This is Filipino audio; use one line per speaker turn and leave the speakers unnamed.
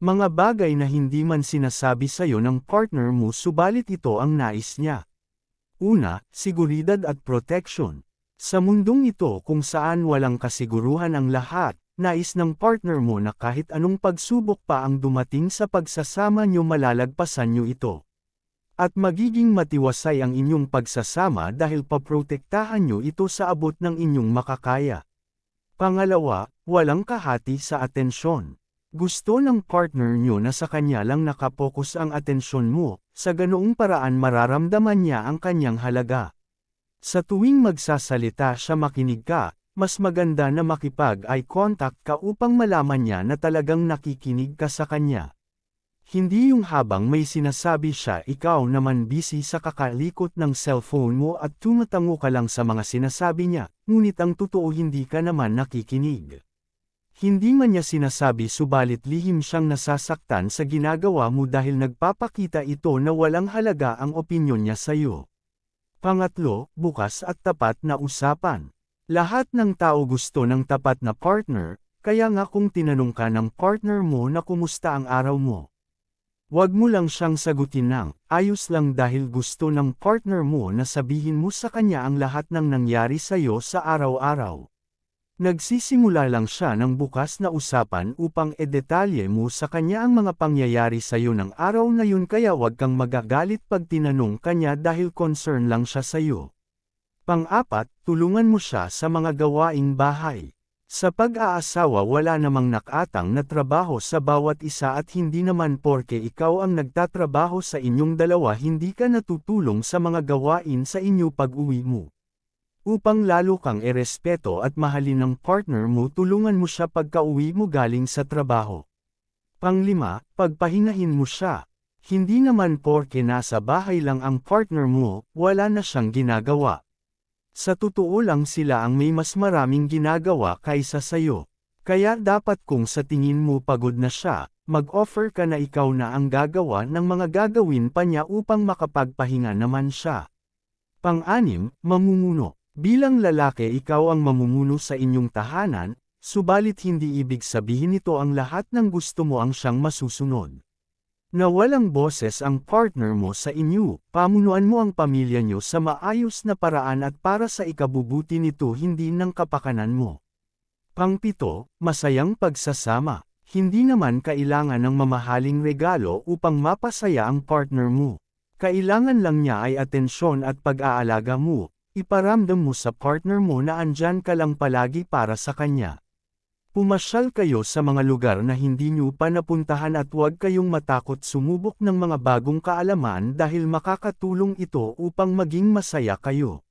Mga bagay na hindi man sinasabi sa'yo ng partner mo subalit ito ang nais niya. Una, seguridad at protection. Sa mundong ito kung saan walang kasiguruhan ang lahat, nais ng partner mo na kahit anong pagsubok pa ang dumating sa pagsasama nyo malalagpasan nyo ito. At magiging matiwasay ang inyong pagsasama dahil paprotektahan nyo ito sa abot ng inyong makakaya. Pangalawa, walang kahati sa atensyon. Gusto ng partner nyo na sa kanya lang nakapokus ang atensyon mo, sa ganoong paraan mararamdaman niya ang kanyang halaga. Sa tuwing magsasalita siya makinig ka, mas maganda na makipag-eye contact ka upang malaman niya na talagang nakikinig ka sa kanya. Hindi yung habang may sinasabi siya ikaw naman busy sa kakalikot ng cellphone mo at tumatango ka lang sa mga sinasabi niya, ngunit ang totoo hindi ka naman nakikinig. Hindi man niya sinasabi subalit lihim siyang nasasaktan sa ginagawa mo dahil nagpapakita ito na walang halaga ang opinyon niya sa'yo. Pangatlo, bukas at tapat na usapan. Lahat ng tao gusto ng tapat na partner, kaya nga kung tinanong ka ng partner mo na kumusta ang araw mo. Huwag mo lang siyang sagutin ng, ayos lang dahil gusto ng partner mo na sabihin mo sa kanya ang lahat ng nangyari sa'yo sa araw-araw. Nagsisimula lang siya ng bukas na usapan upang edetalye mo sa kanya ang mga pangyayari sa'yo ng araw na yun kaya huwag kang magagalit pag tinanong kanya dahil concern lang siya sa'yo. Pang-apat, tulungan mo siya sa mga gawaing bahay. Sa pag-aasawa wala namang nakatang na trabaho sa bawat isa at hindi naman porke ikaw ang nagtatrabaho sa inyong dalawa hindi ka natutulong sa mga gawain sa inyo pag-uwi mo. Upang lalo kang irespeto at mahalin ng partner mo tulungan mo siya pagka-uwi mo galing sa trabaho. Panglima, pagpahingahin mo siya. Hindi naman porke nasa bahay lang ang partner mo, wala na siyang ginagawa. Sa totoo lang sila ang may mas maraming ginagawa kaysa sayo. Kaya dapat kung sa tingin mo pagod na siya, mag-offer ka na ikaw na ang gagawa ng mga gagawin pa niya upang makapagpahinga naman siya. Pang-anim, mamumuno. Bilang lalaki ikaw ang mamumuno sa inyong tahanan, subalit hindi ibig sabihin nito ang lahat ng gusto mo ang siyang masusunod. Na walang boses ang partner mo sa inyo, pamunuan mo ang pamilya nyo sa maayos na paraan at para sa ikabubuti nito hindi ng kapakanan mo. Pang-pito, masayang pagsasama. Hindi naman kailangan ng mamahaling regalo upang mapasaya ang partner mo. Kailangan lang niya ay atensyon at pag-aalaga mo. Iparamdam mo sa partner mo na andyan ka lang palagi para sa kanya. Pumasyal kayo sa mga lugar na hindi nyo pa napuntahan at huwag kayong matakot sumubok ng mga bagong kaalaman dahil makakatulong ito upang maging masaya kayo.